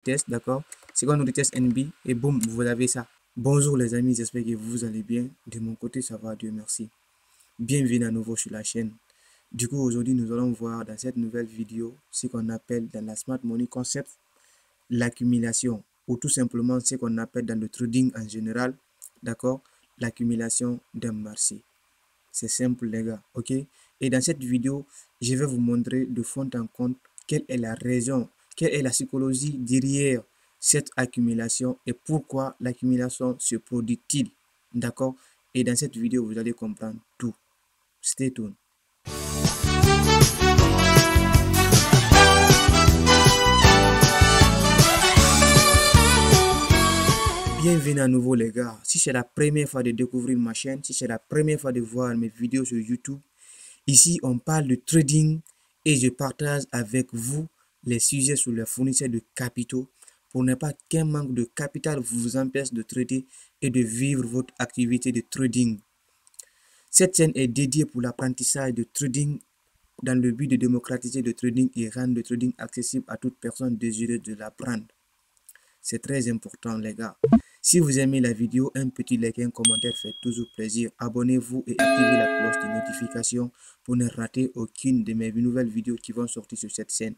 test, d'accord? Seconde retest NB et boum, vous avez ça. Bonjour les amis, j'espère que vous allez bien. De mon côté, ça va, Dieu merci. Bienvenue à nouveau sur la chaîne. Du coup, aujourd'hui, nous allons voir dans cette nouvelle vidéo ce qu'on appelle dans la Smart Money Concept l'accumulation, ou tout simplement ce qu'on appelle dans le trading en général, d'accord, l'accumulation d'un marché. C'est simple les gars, ok? Et dans cette vidéo, je vais vous montrer de fond en comble quelle est la raison, quelle est la psychologie derrière cette accumulation et pourquoi l'accumulation se produit-il, d'accord? Et dans cette vidéo, vous allez comprendre tout. Stay tuned. Bienvenue à nouveau les gars. Si c'est la première fois de découvrir ma chaîne, si c'est la première fois de voir mes vidéos sur YouTube, ici on parle de trading et je partage avec vous les sujets sur les fournisseurs de capitaux pour ne pas qu'un manque de capital vous empêche de trader et de vivre votre activité de trading. Cette chaîne est dédiée pour l'apprentissage de trading dans le but de démocratiser le trading et rendre le trading accessible à toute personne désireuse de l'apprendre. C'est très important les gars. Si vous aimez la vidéo, un petit like et un commentaire fait toujours plaisir. Abonnez-vous et activez la cloche de notification pour ne rater aucune de mes nouvelles vidéos qui vont sortir sur cette chaîne.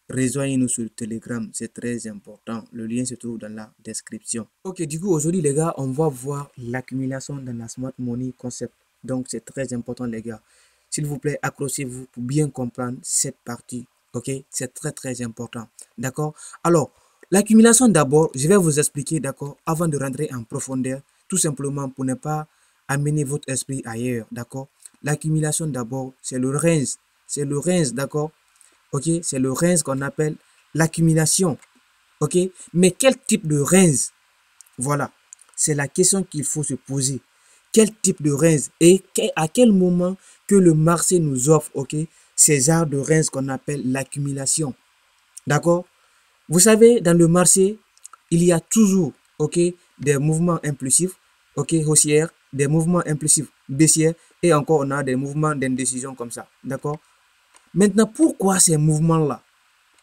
Rejoignez-nous sur Telegram, c'est très important. Le lien se trouve dans la description. Ok, du coup aujourd'hui les gars, on va voir l'accumulation dans la Smart Money Concept. Donc c'est très important les gars. S'il vous plaît, accrochez-vous pour bien comprendre cette partie. Ok, c'est très important. D'accord? Alors, l'accumulation d'abord, je vais vous expliquer, d'accord, avant de rentrer en profondeur, tout simplement pour ne pas amener votre esprit ailleurs, d'accord. L'accumulation d'abord, c'est le range, d'accord, ok, c'est le range qu'on appelle l'accumulation, ok. Mais quel type de range? Voilà, c'est la question qu'il faut se poser. Quel type de range et à quel moment que le marché nous offre, ok, ces genres de range qu'on appelle l'accumulation, d'accord. Vous savez, dans le marché, il y a toujours, ok, des mouvements impulsifs, ok, haussières, des mouvements impulsifs baissières, et encore on a des mouvements d'indécision comme ça, d'accord. Maintenant, pourquoi ces mouvements-là?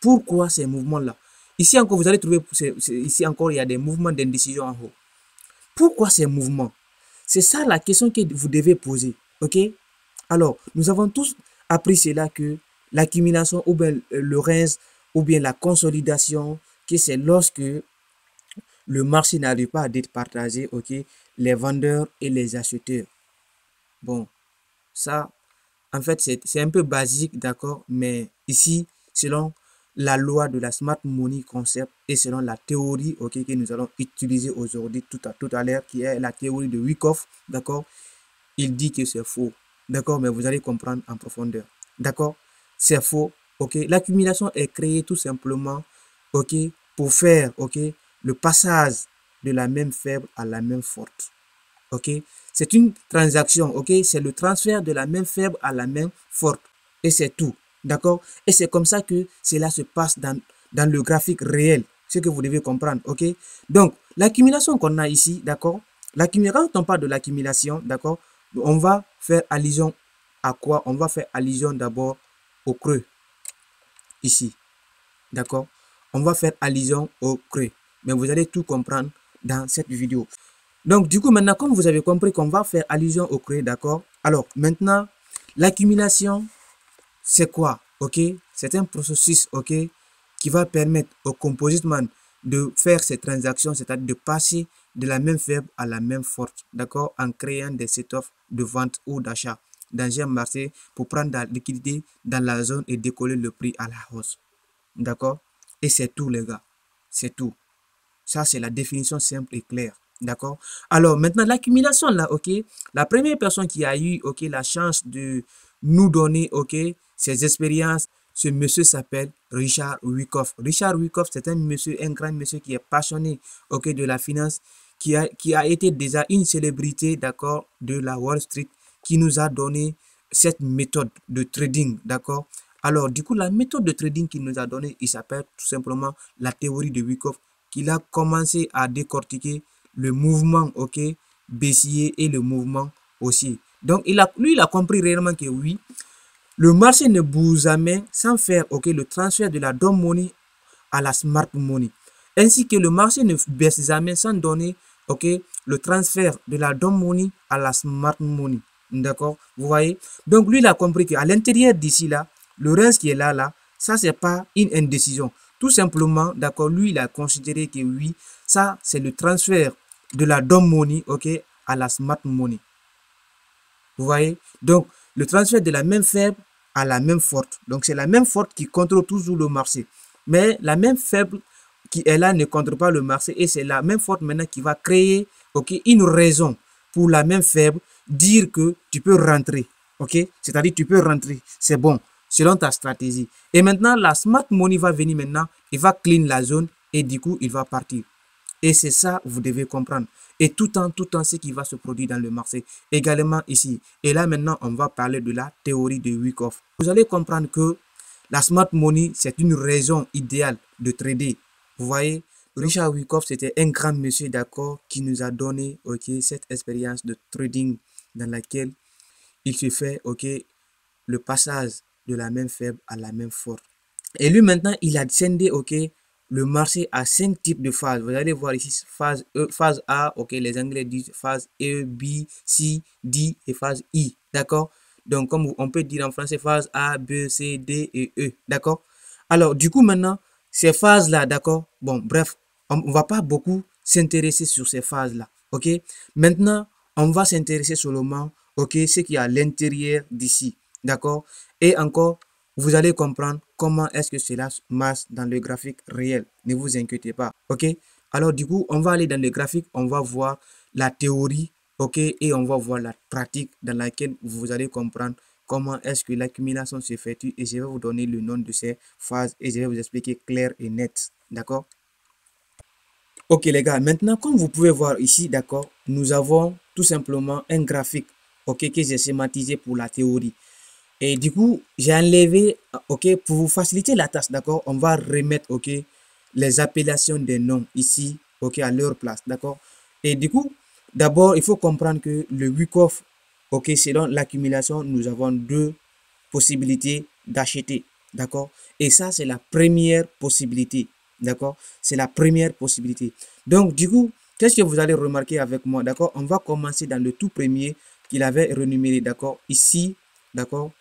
Pourquoi ces mouvements-là? Ici encore, vous allez trouver, ici encore, il y a des mouvements d'indécision en haut. Pourquoi ces mouvements? C'est ça la question que vous devez poser, ok. Alors, nous avons tous appris cela que l'accumulation ou bien le range ou bien la consolidation, que c'est lorsque le marché n'arrive pas à être partagé, ok, les vendeurs et les acheteurs. Bon, ça, en fait, c'est un peu basique, d'accord, mais ici, selon la loi de la Smart Money Concept et selon la théorie, ok, que nous allons utiliser aujourd'hui tout à l'heure, qui est la théorie de Wyckoff, d'accord, il dit que c'est faux, d'accord, mais vous allez comprendre en profondeur, d'accord, c'est faux, ok. L'accumulation est créée tout simplement, ok, pour faire, ok, le passage de la même faible à la même forte, ok. C'est une transaction, ok, c'est le transfert de la même faible à la même forte, et c'est tout, d'accord. Et c'est comme ça que cela se passe dans le graphique réel, ce que vous devez comprendre, ok. Donc, l'accumulation qu'on a ici, d'accord, quand on parle de l'accumulation, d'accord, on va faire allusion à quoi? On va faire allusion d'abord au creux, ici, d'accord. On va faire allusion au creux, mais vous allez tout comprendre dans cette vidéo. Donc, du coup, maintenant, comme vous avez compris qu'on va faire allusion au creux, d'accord. Alors, maintenant, l'accumulation, c'est quoi? Ok, c'est un processus, ok, qui va permettre au composite man de faire ces transactions, c'est-à-dire de passer de la même faible à la même forte, d'accord, en créant des set-offs de vente ou d'achat dans un marché pour prendre la liquidité dans la zone et décoller le prix à la hausse, d'accord. Et c'est tout les gars, c'est tout. Ça, c'est la définition simple et claire. D'accord. Alors, maintenant, l'accumulation, là, ok. La première personne qui a eu, ok, la chance de nous donner, ok, ses expériences, ce monsieur s'appelle Richard Wyckoff. Richard Wyckoff, c'est un monsieur, un grand monsieur qui est passionné, ok, de la finance, qui a été déjà une célébrité, d'accord, de la Wall Street, qui nous a donné cette méthode de trading, d'accord. Alors, du coup, la méthode de trading qu'il nous a donné, il s'appelle tout simplement la théorie de Wyckoff, qu'il a commencé à décortiquer le mouvement, ok, baissier et le mouvement haussier. Donc, lui, il a compris réellement que oui, le marché ne bouge jamais sans faire, ok, le transfert de la dumb money à la smart money. Ainsi que le marché ne baisse jamais sans donner, ok, le transfert de la dumb money à la smart money. D'accord? Vous voyez? Donc, lui, il a compris qu'à l'intérieur d'ici, là, le reste qui est là, ça, c'est pas une indécision. Tout simplement, d'accord, lui, il a considéré que oui, ça, c'est le transfert de la dumb money, ok, à la smart money. Vous voyez? Donc, le transfert de la même faible à la même forte. Donc, c'est la même forte qui contrôle toujours le marché. Mais la même faible qui est là ne contrôle pas le marché et c'est la même forte maintenant qui va créer, ok, une raison pour la même faible dire que tu peux rentrer. Ok? C'est-à-dire tu peux rentrer. C'est bon. Selon ta stratégie. Et maintenant, la smart money va venir maintenant. Il va clean la zone et du coup, il va partir. Et c'est ça, vous devez comprendre. Et tout en ce qui va se produire dans le marché. Également ici. Et là, maintenant, on va parler de la théorie de Wyckoff. Vous allez comprendre que la smart money, c'est une raison idéale de trader. Vous voyez, Richard Wyckoff, c'était un grand monsieur, d'accord, qui nous a donné, ok, cette expérience de trading dans laquelle il se fait, ok, le passage de la même faible à la même forte. Et lui, maintenant, il a scindé, ok, le marché a 5 types de phases. Vous allez voir ici, phase E, phase A, ok, les Anglais disent phase E, B, C, D et phase I, d'accord? Donc, comme on peut dire en français, phase A, B, C, D et E, d'accord? Alors, du coup, maintenant, ces phases-là, d'accord? Bon, bref, on ne va pas beaucoup s'intéresser sur ces phases-là, ok? Maintenant, on va s'intéresser seulement, ok, ce qui est à l'intérieur d'ici, d'accord? Et encore, vous allez comprendre comment est-ce que cela marche dans le graphique réel. Ne vous inquiétez pas, ok? Alors, du coup, on va aller dans le graphique, on va voir la théorie, ok? Et on va voir la pratique dans laquelle vous allez comprendre comment est-ce que l'accumulation s'effectue et je vais vous donner le nom de ces phases et je vais vous expliquer clair et net, d'accord? Ok les gars, maintenant comme vous pouvez voir ici, d'accord, nous avons tout simplement un graphique, ok, que j'ai schématisé pour la théorie. Et du coup, j'ai enlevé, ok, pour vous faciliter la tâche, d'accord, on va remettre, ok, les appellations des noms ici, ok, à leur place, d'accord. Et du coup, d'abord, il faut comprendre que le Wyckoff, ok, selon l'accumulation, nous avons deux possibilités d'acheter, d'accord. Et ça, c'est la première possibilité, d'accord. C'est la première possibilité. Donc, du coup, qu'est-ce que vous allez remarquer avec moi, d'accord. On va commencer dans le tout premier qu'il avait renuméré, d'accord, ici, d'accord.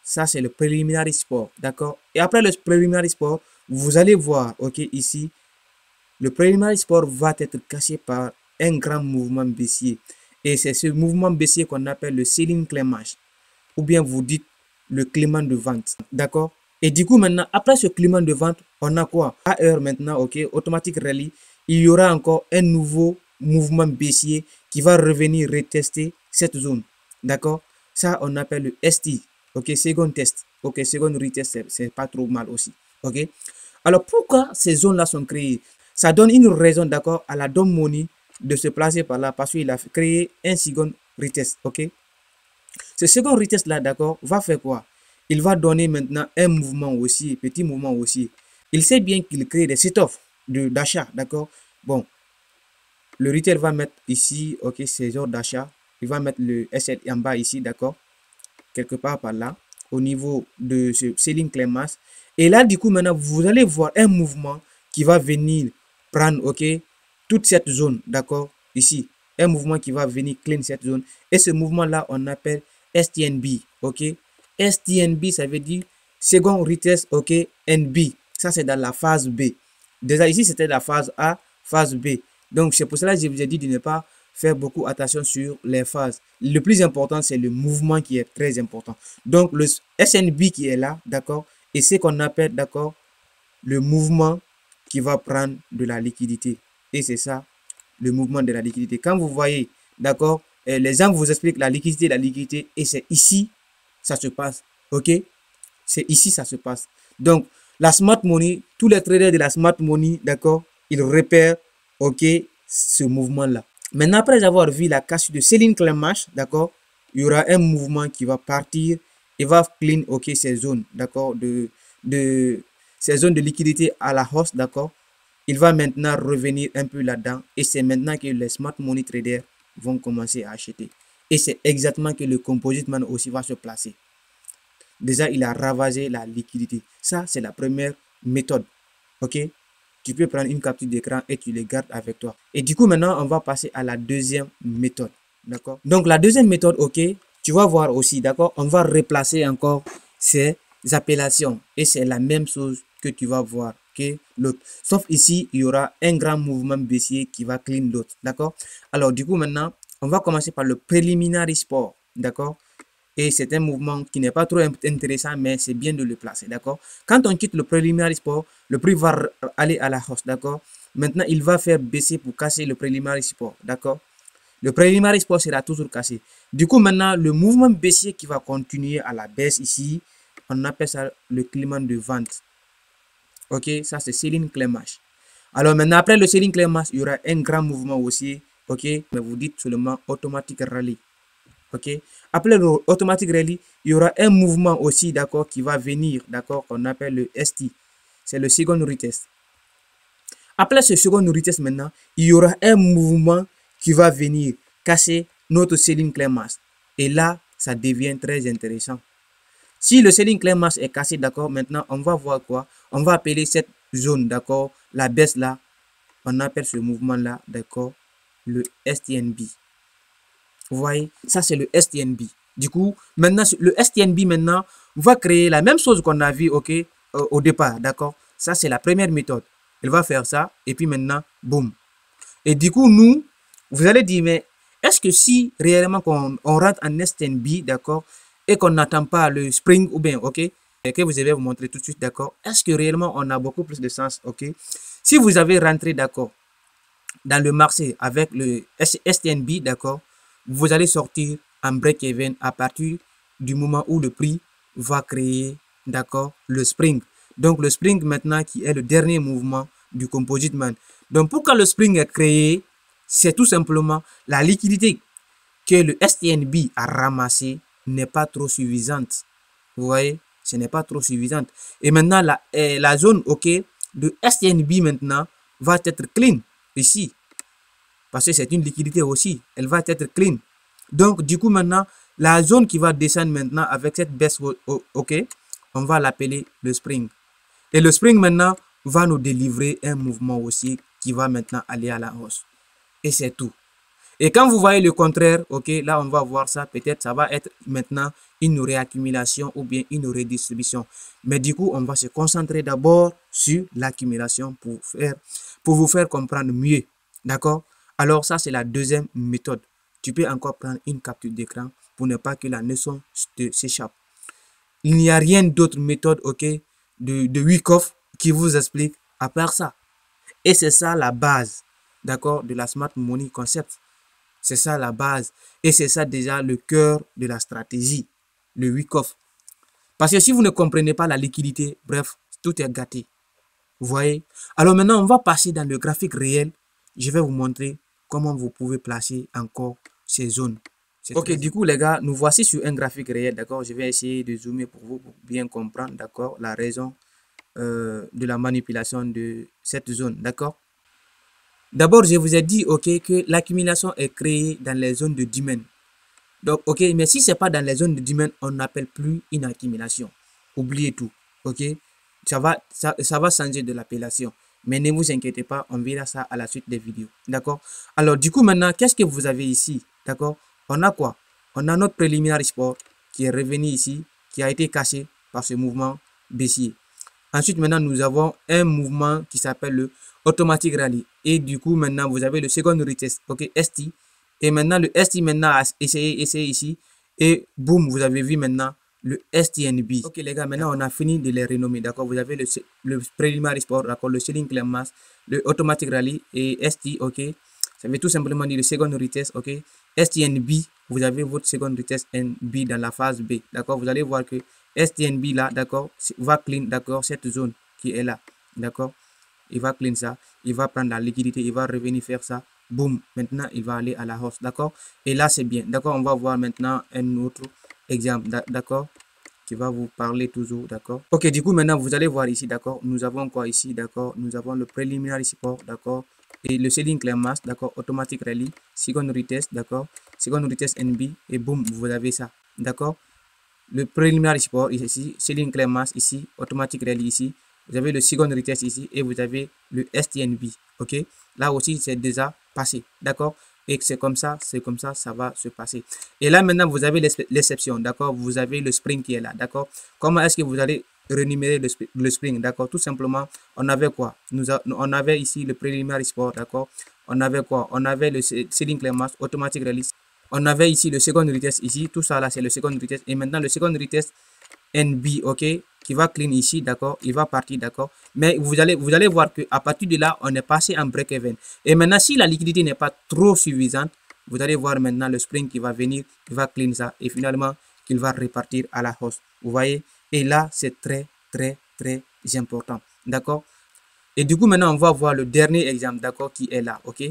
Ça, c'est le preliminary sport, d'accord. Et après le preliminary sport, vous allez voir, ok, ici, le preliminary sport va être caché par un grand mouvement baissier. Et c'est ce mouvement baissier qu'on appelle le selling cleavage. Ou bien vous dites le climat de vente, d'accord. Et du coup, maintenant, après ce climat de vente, on a quoi? À heure maintenant, ok, automatique rallye, il y aura encore un nouveau mouvement baissier qui va revenir retester cette zone, d'accord. Ça, on appelle le ST. Ok, second test. Ok, second retest, c'est pas trop mal aussi. Ok. Alors, pourquoi ces zones-là sont créées? Ça donne une raison, d'accord, à la dumb money de se placer par là parce qu'il a créé un second retest. Ok. Ce second retest-là, d'accord, va faire quoi? Il va donner maintenant un mouvement aussi, petit mouvement aussi. Il sait bien qu'il crée des set-off d'achat, d'accord. Bon, le retail va mettre ici, ok, ces ordres d'achat. Il va mettre le SL en bas ici, d'accord, quelque part par là, au niveau de ce selling clearance. Et là, du coup, maintenant, vous allez voir un mouvement qui va venir prendre, ok, toute cette zone, d'accord, ici. Un mouvement qui va venir clean cette zone. Et ce mouvement-là, on appelle STNB, ok. STNB, ça veut dire second retest, ok, NB. Ça, c'est dans la phase B. Déjà, ici, c'était la phase A, phase B. Donc, c'est pour cela que je vous ai dit de ne pas faire beaucoup attention sur les phases. Le plus important, c'est le mouvement qui est très important. Donc, le SNB qui est là, d'accord, et c'est qu'on appelle, d'accord, le mouvement qui va prendre de la liquidité. Et c'est ça, le mouvement de la liquidité. Quand vous voyez, d'accord, les gens vous expliquent la liquidité, et c'est ici, ça se passe, ok? C'est ici, ça se passe. Donc, la smart money, tous les traders de la smart money, d'accord, ils repèrent, ok, ce mouvement-là. Maintenant, après avoir vu la cassure de selling cleavage, d'accord, il y aura un mouvement qui va partir et va clean, ok, ces zones, d'accord, ces zones de liquidité à la hausse, d'accord. Il va maintenant revenir un peu là-dedans et c'est maintenant que les smart money traders vont commencer à acheter. Et c'est exactement que le composite man aussi va se placer. Déjà, il a ravagé la liquidité. Ça, c'est la première méthode. ok, tu peux prendre une capture d'écran et tu les gardes avec toi. Et du coup, maintenant, on va passer à la deuxième méthode, d'accord? Donc, la deuxième méthode, ok, tu vas voir aussi, d'accord? On va replacer encore ces appellations et c'est la même chose que tu vas voir que l'autre. Sauf ici, il y aura un grand mouvement baissier qui va clean l'autre, d'accord? Alors, du coup, maintenant, on va commencer par le preliminary sport, d'accord? Et c'est un mouvement qui n'est pas trop intéressant, mais c'est bien de le placer, d'accord? Quand on quitte le preliminary sport, le prix va aller à la hausse, d'accord? Maintenant, il va faire baisser pour casser le preliminary sport, d'accord? Le preliminary sport sera toujours cassé. Du coup, maintenant, le mouvement baissier qui va continuer à la baisse ici, on appelle ça le climat de vente. Ok, ça c'est selling clearance. Alors maintenant, après le selling clearance, il y aura un grand mouvement aussi. Ok, mais vous dites seulement automatic rally. Ok, après le automatic rally, il y aura un mouvement aussi, d'accord, qui va venir, d'accord, qu'on appelle le ST. C'est le second retest. Après ce second retest maintenant, il y aura un mouvement qui va venir casser notre selling clearance. Et là, ça devient très intéressant. Si le selling clearance est cassé, d'accord, maintenant, on va voir quoi? On va appeler cette zone, d'accord, la baisse là, on appelle ce mouvement-là, d'accord, le STNB. Vous voyez, ça c'est le STNB. Du coup, maintenant, le STNB maintenant va créer la même chose qu'on a vu, ok, au départ, d'accord. Ça c'est la première méthode. Elle va faire ça et puis maintenant, boum. Et du coup, nous, vous allez dire, mais est-ce que si réellement on rentre en STNB, d'accord, et qu'on n'attend pas le spring ou bien, ok, et que vous allez vous montrer tout de suite, d'accord, est-ce que réellement on a beaucoup plus de sens, ok. Si vous avez rentré, d'accord, dans le marché avec le STNB, d'accord, vous allez sortir en break-even à partir du moment où le prix va créer, d'accord, le spring. Donc, le spring maintenant qui est le dernier mouvement du composite man. Donc, pourquoi le spring est créé, c'est tout simplement la liquidité que le STNB a ramassée n'est pas trop suffisante. Vous voyez, ce n'est pas trop suffisante. Et maintenant, la zone, ok, de STNB maintenant va être clean ici. Parce que c'est une liquidité aussi. Elle va être clean. Donc, du coup, maintenant, la zone qui va descendre maintenant avec cette baisse, ok, on va l'appeler le spring. Et le spring maintenant va nous délivrer un mouvement aussi qui va maintenant aller à la hausse. Et c'est tout. Et quand vous voyez le contraire, ok, là on va voir ça, peut-être ça va être maintenant une réaccumulation ou bien une redistribution. Mais du coup, on va se concentrer d'abord sur l'accumulation pour vous faire comprendre mieux. D'accord? Alors ça, c'est la deuxième méthode. Tu peux encore prendre une capture d'écran pour ne pas que la leçon s'échappe. Il n'y a rien d'autre méthode, ok, de Wyckoff qui vous explique à part ça. Et c'est ça la base, d'accord, de la Smart Money Concept. C'est ça la base. Et c'est ça déjà le cœur de la stratégie, le Wyckoff. Parce que si vous ne comprenez pas la liquidité, bref, tout est gâté. Vous voyez? Alors maintenant, on va passer dans le graphique réel. Je vais vous montrer comment vous pouvez placer encore ces zones. Ok, du coup, les gars, nous voici sur un graphique réel, d'accord? Je vais essayer de zoomer pour vous, pour bien comprendre, d'accord, la raison de la manipulation de cette zone, d'accord? D'abord, je vous ai dit, ok, que l'accumulation est créée dans les zones de domaine. Donc, ok, mais si ce n'est pas dans les zones de domaine, on n'appelle plus une accumulation. Oubliez tout, ok? Ça va changer de l'appellation. Mais ne vous inquiétez pas, on verra ça à la suite des vidéos, d'accord? Alors, du coup, maintenant, qu'est-ce que vous avez ici, d'accord? On a quoi? On a notre preliminary sport qui est revenu ici, qui a été cassé par ce mouvement baissier. Ensuite, maintenant, nous avons un mouvement qui s'appelle le automatic rally. Et du coup, maintenant, vous avez le second retest, ok, ST. Et maintenant, le ST maintenant a essayé ici. Et boum, vous avez vu maintenant le STNB. Ok, les gars, maintenant, on a fini de les renommer, d'accord. Vous avez le preliminary sport, d'accord, le selling clear mass, le automatic rally et ST, ok. Ça veut tout simplement dire le second retest, ok. STNB, vous avez votre second retest NB dans la phase B, d'accord. Vous allez voir que STNB là, d'accord, va clean, d'accord, cette zone qui est là, d'accord. Il va clean ça, il va prendre la liquidité, il va revenir faire ça, boum, maintenant il va aller à la hausse, d'accord. Et là c'est bien, d'accord. On va voir maintenant un autre exemple, d'accord, qui va vous parler toujours, d'accord. Ok, du coup maintenant vous allez voir ici, d'accord, nous avons quoi ici, d'accord, nous avons le preliminary support, d'accord, et le selling clear mass, d'accord, automatic rally, second retest, d'accord, second retest NB, et boum, vous avez ça, d'accord. Le preliminary support ici, selling clear mass ici, automatic rally ici, vous avez le second retest ici et vous avez le STNB. Ok, là aussi c'est déjà passé, d'accord, et c'est comme ça, ça va se passer. Et là maintenant vous avez l'exception, d'accord, vous avez le spring qui est là, d'accord. Comment est-ce que vous allez rémunérer le spring, d'accord? Tout simplement, on avait quoi? On avait ici le preliminary sport, d'accord. On avait quoi? On avait le seeding clear mass, automatic release. On avait ici le second retest ici, tout ça là c'est le second retest. Et maintenant le second retest NB, ok, qui va clean ici, d'accord, il va partir, d'accord. Mais vous allez voir que à partir de là, on est passé en break-even. Et maintenant, si la liquidité n'est pas trop suffisante, vous allez voir maintenant le spring qui va venir, qui va clean ça et finalement qu'il va repartir à la hausse. Vous voyez? Et là, c'est très important, d'accord. Et du coup, maintenant, on va voir le dernier exemple, d'accord, qui est là, ok.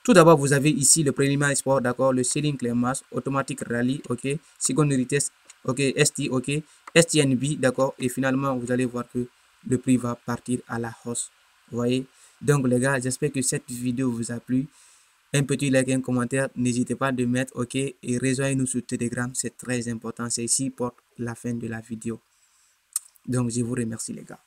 Tout d'abord, vous avez ici le preliminary sport, d'accord, le selling clear mass, automatic rally, ok, secondary test, ok, ST, ok, STNB, d'accord, et finalement, vous allez voir que le prix va partir à la hausse, vous voyez. Donc, les gars, j'espère que cette vidéo vous a plu. Un petit like, un commentaire, n'hésitez pas de mettre, ok, et rejoignez-nous sur Telegram, c'est très important, c'est ici pour la fin de la vidéo. Donc, je vous remercie, les gars.